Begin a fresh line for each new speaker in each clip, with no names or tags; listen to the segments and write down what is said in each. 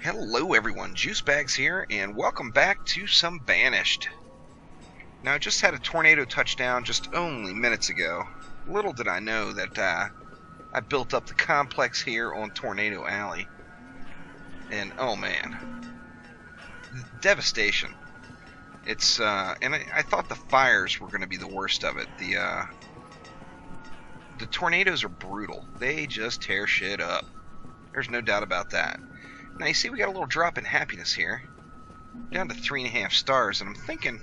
Hello everyone, Juicebags here, and welcome back to some Banished. Now I just had a tornado touchdown just only minutes ago. Little did I know that I built up the complex here on Tornado Alley. And oh man, devastation. It's and I thought the fires were going to be the worst of it. The tornadoes are brutal. They just tear shit up. There's no doubt about that. Now you see we got a little drop in happiness here, down to 3.5 stars, and I'm thinking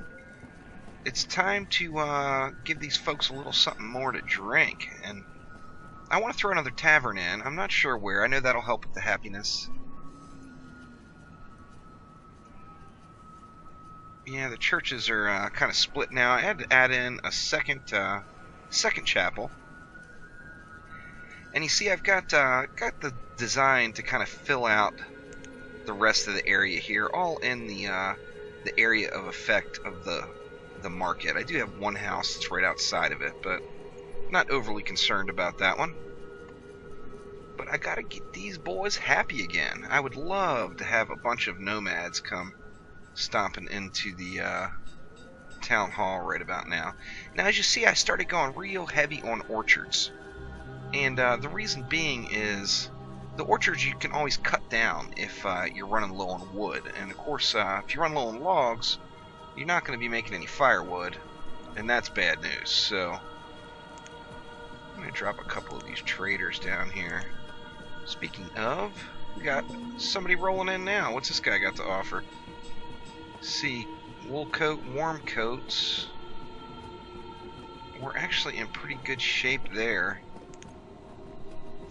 it's time to give these folks a little something more to drink, and I want to throw another tavern in. I'm not sure where. I know that'll help with the happiness. Yeah, the churches are kind of split now. I had to add in a second chapel, and you see I've got the design to kind of fill out the rest of the area here, all in the area of effect of the market. I do have one house that's right outside of it, but not overly concerned about that one. But I gotta get these boys happy again. I would love to have a bunch of nomads come stomping into the town hall right about now. Now, as you see, I started going real heavy on orchards, and the reason being is the orchards you can always cut down if you're running low on wood. And of course, if you run low on logs, you're not going to be making any firewood, and that's bad news. So I'm going to drop a couple of these traders down here. Speaking of, we got somebody rolling in now. What's this guy got to offer? Let's see, wool coat, warm coats. We're actually in pretty good shape there.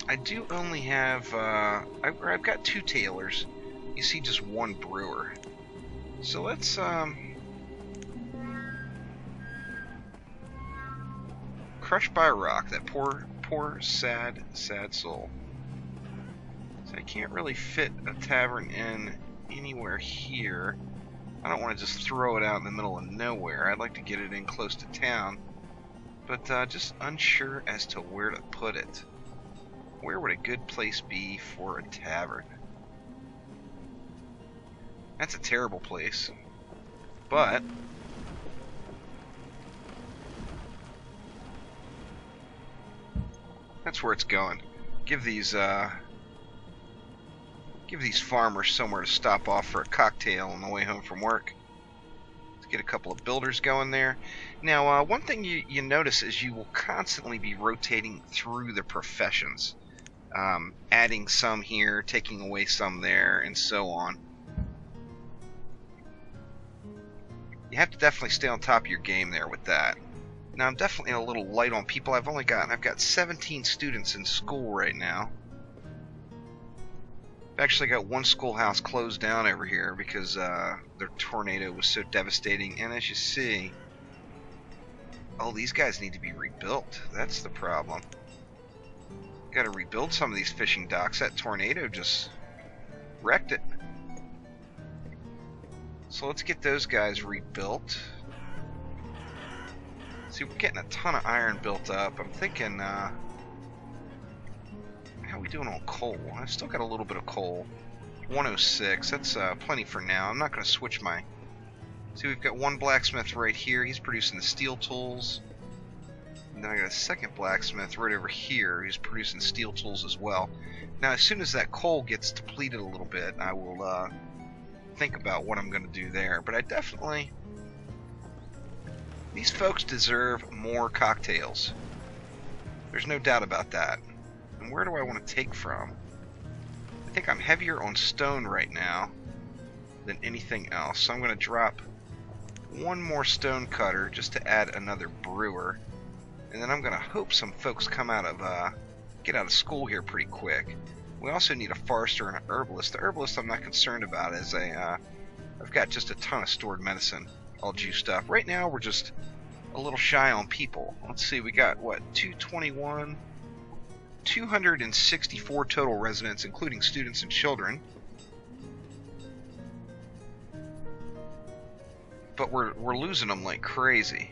I do only have, I've got 2 tailors. You see just 1 brewer. So let's, crushed by a rock, that poor, sad soul. So I can't really fit a tavern in anywhere here. I don't want to just throw it out in the middle of nowhere. I'd like to get it in close to town, but just unsure as to where to put it. Where would a good place be for a tavern? That's a terrible place, but that's where it's going. Give these farmers somewhere to stop off for a cocktail on the way home from work. Let's get a couple of builders going there. Now, one thing you notice is you will constantly be rotating through the professions. Adding some here, taking away some there, and so on. You have to definitely stay on top of your game there with that. Now I'm definitely a little light on people. I've got 17 students in school right now. I've actually got one schoolhouse closed down over here because their tornado was so devastating. And as you see, oh, these guys need to be rebuilt. That's the problem. Got to rebuild some of these fishing docks. That tornado just wrecked it. So let's get those guys rebuilt. See, we're getting a ton of iron built up. I'm thinking, how are we doing on coal? I've still got a little bit of coal. 106. That's plenty for now. I'm not going to switch my... See, we've got one blacksmith right here. He's producing the steel tools. And then I got a second blacksmith right over here who's producing steel tools as well. Now, as soon as that coal gets depleted a little bit, I will think about what I'm going to do there. But I definitely... These folks deserve more cocktails. There's no doubt about that. And where do I want to take from? I think I'm heavier on stone right now than anything else. So I'm going to drop one more stone cutter just to add another brewer. And then I'm going to hope some folks come out of get out of school here pretty quick. We also need a forester and an herbalist. The herbalist I'm not concerned about, as I've got just a ton of stored medicine all juiced up. Right now we're just a little shy on people. Let's see, we got what, 221, 264 total residents, including students and children. But we're losing them like crazy.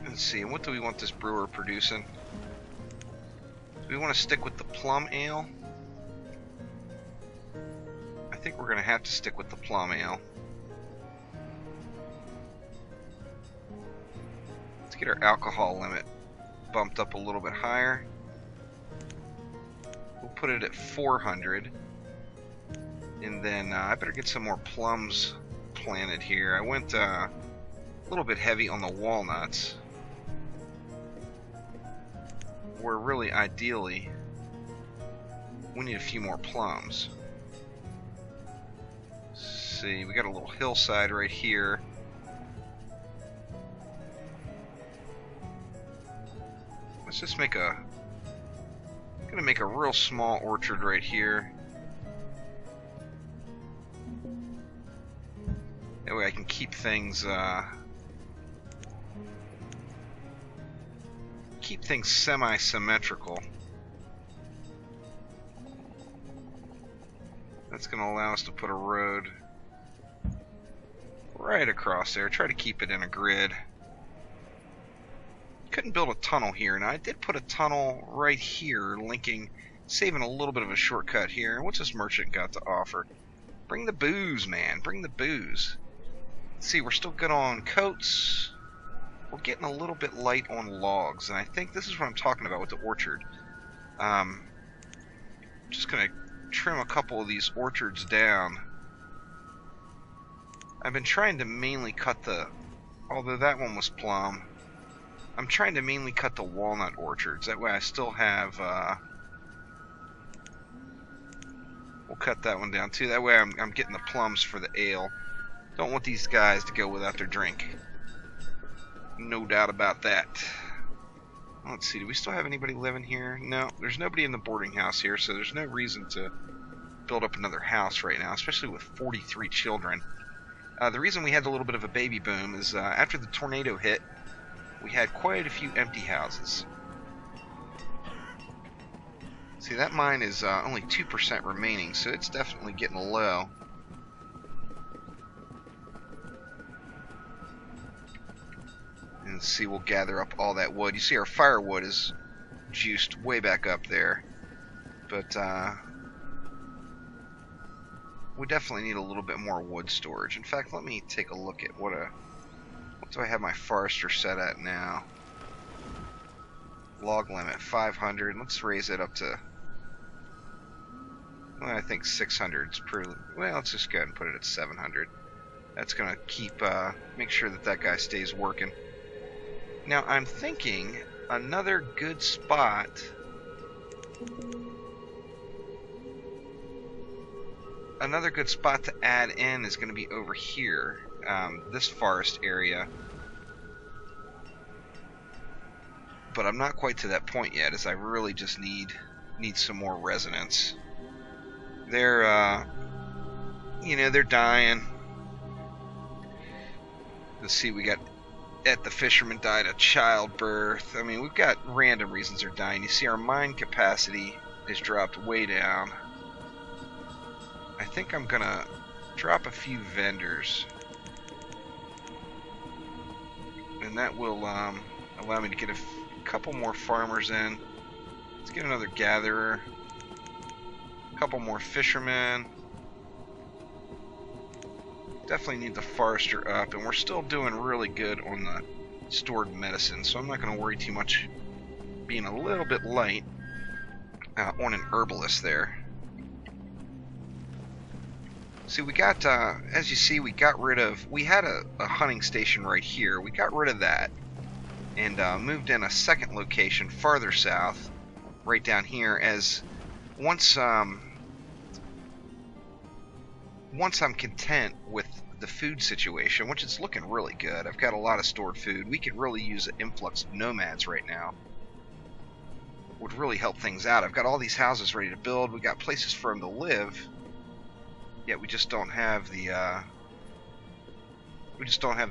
Let's see, what do we want this brewer producing? Do we want to stick with the plum ale? think we're going to have to stick with the plum ale. Let's get our alcohol limit bumped up a little bit higher. We'll put it at 400. And then I better get some more plums planted here. I went a little bit heavy on the walnuts, where really ideally we need a few more plums. Let's see, we got a little hillside right here. Let's just make a real small orchard right here. That way I can keep things semi-symmetrical. That's going to allow us to put a road right across there. Try to keep it in a grid. Couldn't build a tunnel here. Now I did put a tunnel right here, linking, saving a little bit of a shortcut here. What's this merchant got to offer? Bring the booze, man. Bring the booze. Let's see, we're still good on coats. We're getting a little bit light on logs, and I think this is what I'm talking about with the orchard. Just gonna trim a couple of these orchards down. I've been trying to mainly cut although that one was plum, I'm trying to mainly cut the walnut orchards. That way I still have, we'll cut that one down too. That way I'm getting the plums for the ale. Don't want these guys to go without their drink. No doubt about that. Let's see, do we still have anybody living here? No, there's nobody in the boarding house here, so there's no reason to build up another house right now, especially with 43 children. The reason we had a little bit of a baby boom is after the tornado hit, we had quite a few empty houses. See, that mine is only 2% remaining, so it's definitely getting low. And see, we'll gather up all that wood. You see our firewood is juiced way back up there. But we definitely need a little bit more wood storage. In fact, let me take a look at what do I have my forester set at now? Log limit 500. Let's raise it up to, well, I think 600 is pretty, well, let's just go ahead and put it at 700. That's gonna keep make sure that guy stays working. Now I'm thinking another good spot to add in is going to be over here, this forest area. But I'm not quite to that point yet, as I really just need some more residents. They're they're dying. Let's see, we got the fisherman died of childbirth. I mean, we've got random reasons they're dying. You see, our mine capacity has dropped way down. I think I'm gonna drop a few vendors, and that will allow me to get a couple more farmers in. Let's get another gatherer, a couple more fishermen. Definitely need the forester up, and we're still doing really good on the stored medicine, so I'm not going to worry too much being a little bit light on an herbalist there. See, we got, as you see, we had a hunting station right here. We got rid of that and moved in a second location farther south, right down here, as once I'm content with the food situation, which is looking really good. I've got a lot of stored food. We could really use an influx of nomads right now. Would really help things out. I've got all these houses ready to build. We got places for them to live. Yet we just don't have the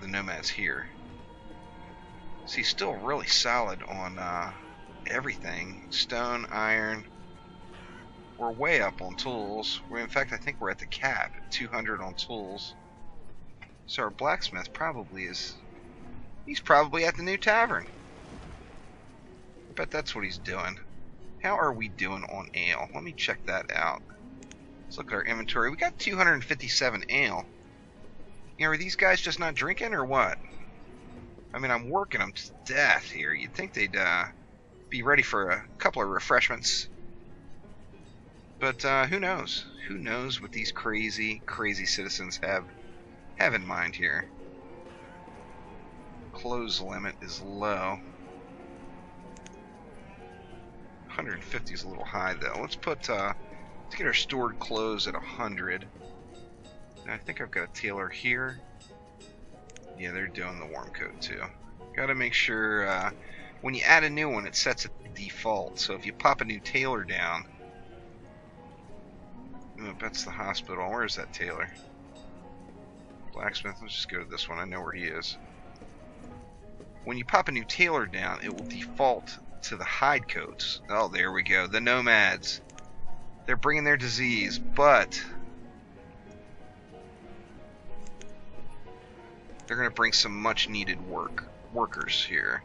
nomads here. See, still really solid on everything. Stone, iron. We're way up on tools. In fact, I think we're at the cap at 200 on tools. So our blacksmith he's probably at the new tavern. I bet that's what he's doing. How are we doing on ale? Let me check that out. Let's look at our inventory. We got 257 ale. You know, are these guys just not drinking or what? I mean, I'm working them to death here. You'd think they'd be ready for a couple of refreshments. But who knows? Who knows what these crazy, crazy citizens have in mind here. Close limit is low. 150 is a little high though. Let's put let's get our stored clothes at 100. And I think I've got a tailor here. Yeah, they're doing the warm coat too. Gotta make sure when you add a new one, it sets it to default. So if you pop a new tailor down, oh, that's the hospital. Where is that tailor? Blacksmith. Let's just go to this one. I know where he is. When you pop a new tailor down, it will default to the hide coats. Oh, there we go. The nomads. They're bringing their disease, but they're going to bring some much needed workers here.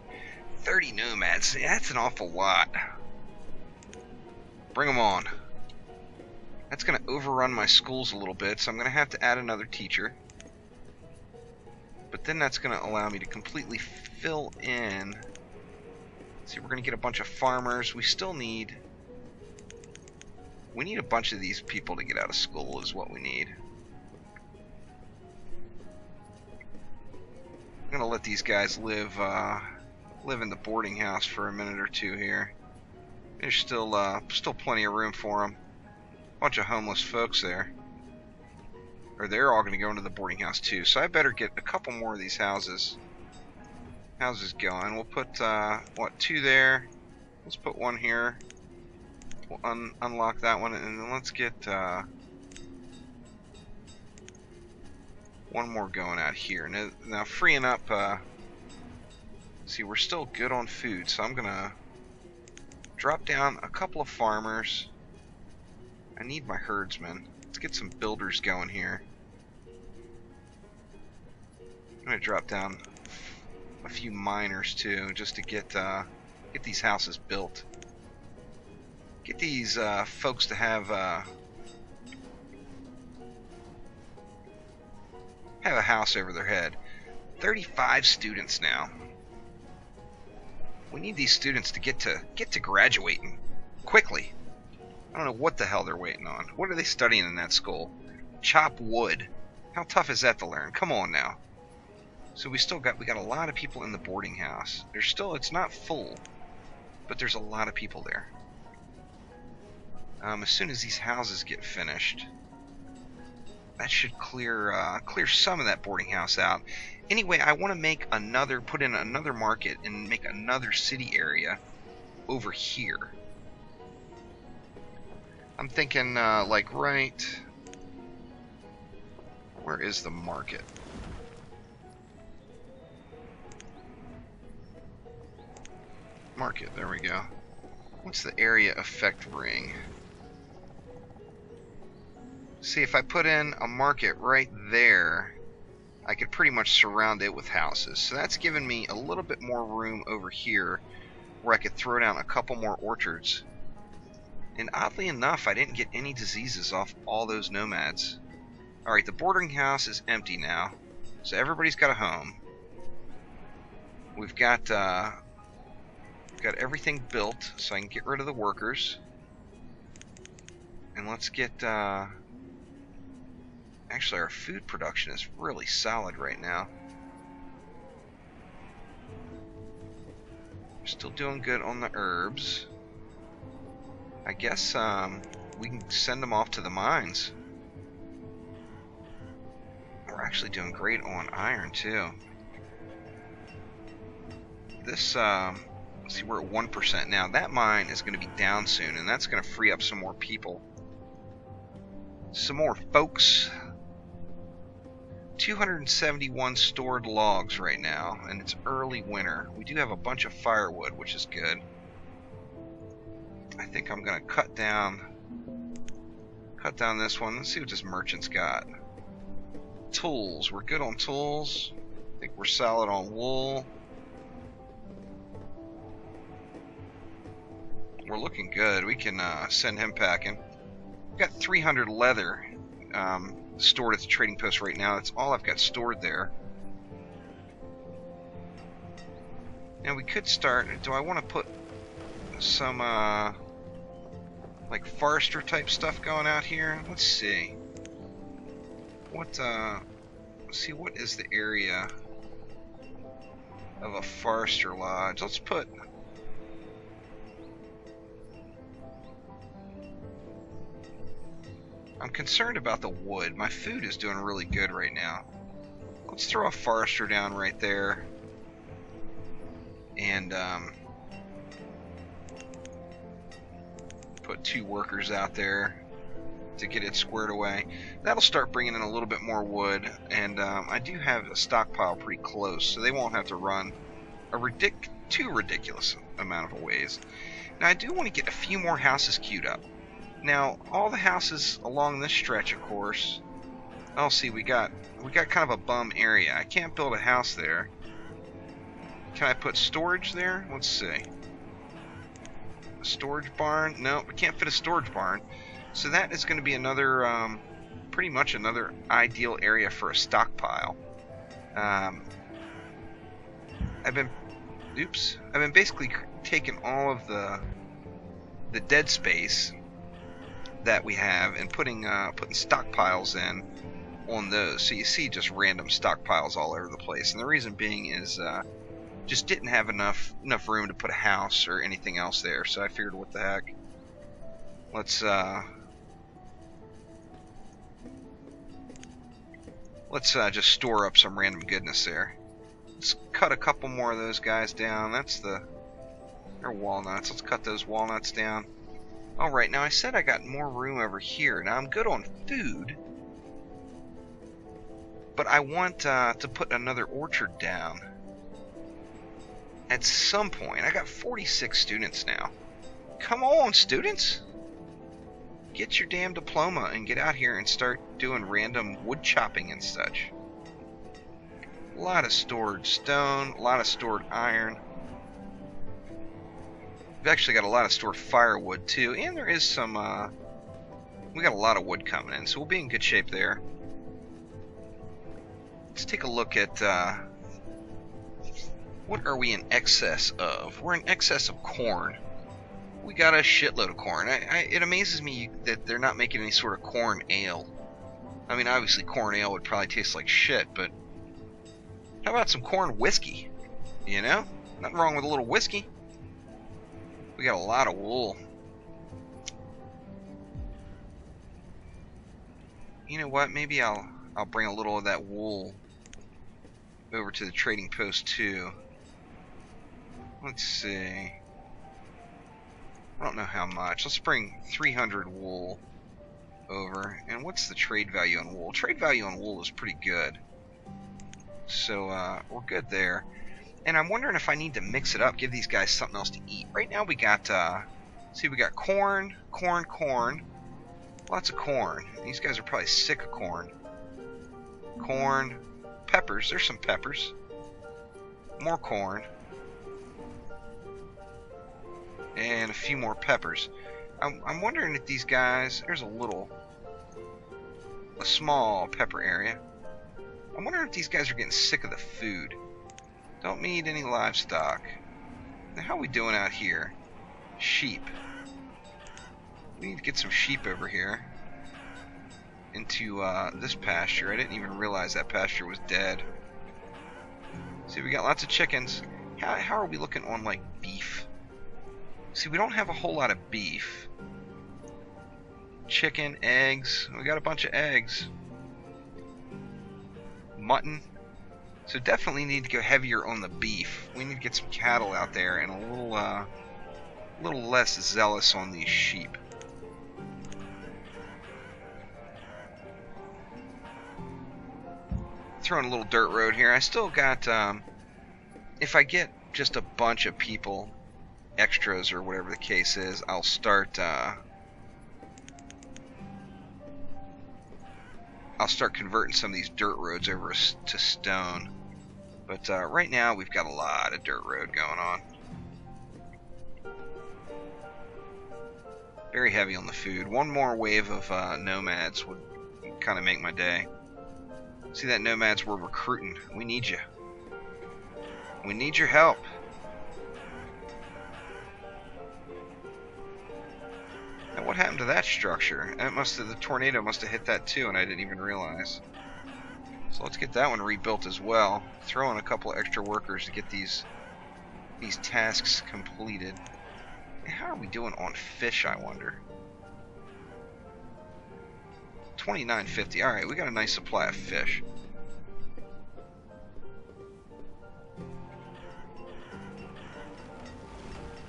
30 nomads. That's an awful lot. Bring them on. That's going to overrun my schools a little bit, so I'm going to have to add another teacher. But then that's going to allow me to completely fill in. See, we're going to get a bunch of farmers. We need a bunch of these people to get out of school is what we need. I'm going to let these guys live in the boarding house for a minute or two here. There's still plenty of room for them. Bunch of homeless folks there. Or they're all going to go into the boarding house too. So I better get a couple more of these houses going. We'll put, what, 2 there. Let's put 1 here. We'll unlock that one. And then let's get 1 more going out here. Now freeing up, see, we're still good on food. So I'm going to drop down a couple of farmers. I need my herdsmen. Let's get some builders going here. I'm going to drop down a few miners too, just to get these houses built. Get these folks to have a house over their head. 35 students now. We need these students to get to graduating quickly. I don't know what the hell they're waiting on. What are they studying in that school? Chop wood. How tough is that to learn? Come on now. So we got a lot of people in the boarding house. It's not full, but there's a lot of people there. As soon as these houses get finished, that should clear some of that boarding house out. Anyway, I want to put in another market and make another city area over here. I'm thinking like right. Where is the market? Market, there we go. What's the area effect ring? See, if I put in a market right there, I could pretty much surround it with houses. So that's given me a little bit more room over here where I could throw down a couple more orchards. And oddly enough, I didn't get any diseases off all those nomads. Alright, the boarding house is empty now. So everybody's got a home. We've got everything built, so I can get rid of the workers. And let's get... Actually, our food production is really solid right now. We're still doing good on the herbs. I guess we can send them off to the mines. We're actually doing great on iron too. This, let's see, we're at 1% now. That mine is going to be down soon, and that's going to free up some more people. Some more folks. 271 stored logs right now, and it's early winter. We do have a bunch of firewood, which is good. I think I'm gonna cut down this one. Let's see what this merchant's got. Tools. We're good on tools. I think we're solid on wool. We're looking good. We can send him packing. got 300 leather stored at the trading post right now. That's all I've got stored there. Now we could start. Do I want to put some like forester type stuff going out here? Let's see. What let's see, what is the area of a forester lodge? Let's put I'm concerned about the wood. My food is doing really good right now. Let's throw a forester down right there. And put 2 workers out there to get it squared away. That'll start bringing in a little bit more wood, and I do have a stockpile pretty close, so they won't have to run a too ridiculous amount of ways. Now I do want to get a few more houses queued up. Now all the houses along this stretch, of course. Oh, see, we got kind of a bum area. I can't build a house there. Can I put storage there? Let's see. A storage barn? No, we can't fit a storage barn. So that is going to be another, pretty much another ideal area for a stockpile. I've been basically taking all of the dead space that we have and putting stockpiles in on those. So you see just random stockpiles all over the place. And the reason being is just didn't have enough room to put a house or anything else there, so I figured, what the heck, let's just store up some random goodness there. Let's cut a couple more of those guys down. They're walnuts. Let's cut those walnuts down. Alright, now I said I got more room over here. Now I'm good on food, but I want to put another orchard down at some point. I got 46 students now. Come on, students! Get your damn diploma and get out here and start doing random wood chopping and such. A lot of stored stone, a lot of stored iron. We've actually got a lot of stored firewood too, and there is some, we got a lot of wood coming in, so we'll be in good shape there. Let's take a look at, what are we in excess of? We're in excess of corn. We got a shitload of corn. It amazes me that they're not making any sort of corn ale. I mean, obviously corn ale would probably taste like shit, but how about some corn whiskey? You know? Nothing wrong with a little whiskey. We got a lot of wool. You know what? Maybe I'll bring a little of that wool over to the trading post too. Let's see. I don't know how much. Let's bring 300 wool over. And what's the trade value on wool? Trade value on wool is pretty good. So we're good there. And I'm wondering if I need to mix it up, give these guys something else to eat. Right now we got, see, we got corn, corn. Lots of corn. These guys are probably sick of corn. Corn, peppers. There's some peppers. More corn. And a few more peppers. I'm wondering if these guys, there's a small pepper area. I'm wondering if these guys are getting sick of the food. Don't need any livestock. Now, how are we doing out here? Sheep. We need to get some sheep over here into this pasture. I didn't even realize that pasture was dead. See, we got lots of chickens. How are we looking on, like, beef? See, we don't have a whole lot of beef. Chicken, eggs. We got a bunch of eggs. Mutton. So definitely need to go heavier on the beef. We need to get some cattle out there and a little less zealous on these sheep. Throwing a little dirt road here. I still got, if I get just a bunch of people, extras or whatever the case is, I'll start converting some of these dirt roads over to stone. But right now we've got a lot of dirt road going on. Very heavy on the food. One more wave of nomads would kind of make my day. See that, nomads? We're recruiting. We need you. We need your help. Now, what happened to that structure? The tornado must have hit that too, and I didn't even realize. So let's get that one rebuilt as well. Throw in a couple of extra workers to get these tasks completed. How are we doing on fish, I wonder? 29.50. Alright, we got a nice supply of fish.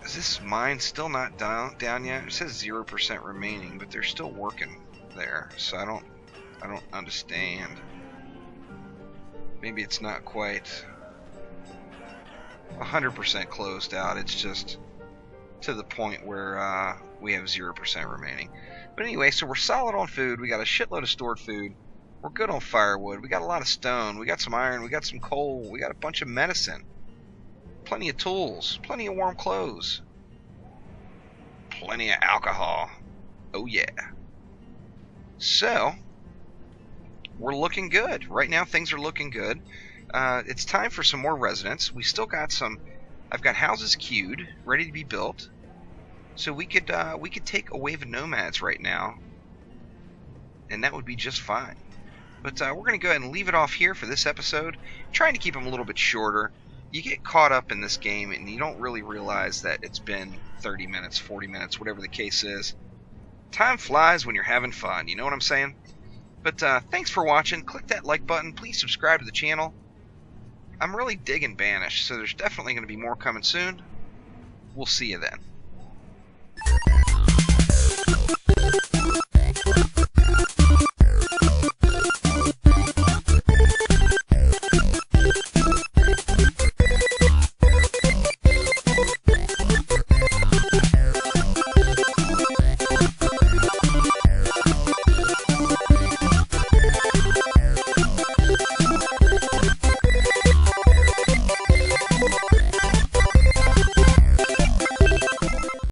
Is this mine still not down yet? It says 0% remaining, but they're still working there. So I don't understand. Maybe it's not quite 100% closed out. It's just to the point where we have 0% remaining. But anyway, so we're solid on food. We got a shitload of stored food. We're good on firewood. We got a lot of stone. We got some iron. We got some coal. We got a bunch of medicine. Plenty of tools. Plenty of warm clothes. Plenty of alcohol. Oh yeah. So, we're looking good. Right now things are looking good. It's time for some more residents. We still got some... I've got houses queued, ready to be built. So we could take a wave of nomads right now, and that would be just fine. But we're going to go ahead and leave it off here for this episode. I'm trying to keep them a little bit shorter. You get caught up in this game, and you don't really realize that it's been 30 minutes, 40 minutes, whatever the case is. Time flies when you're having fun, you know what I'm saying? But thanks for watching. Click that like button. Please subscribe to the channel. I'm really digging Banished, so there's definitely going to be more coming soon. We'll see you then.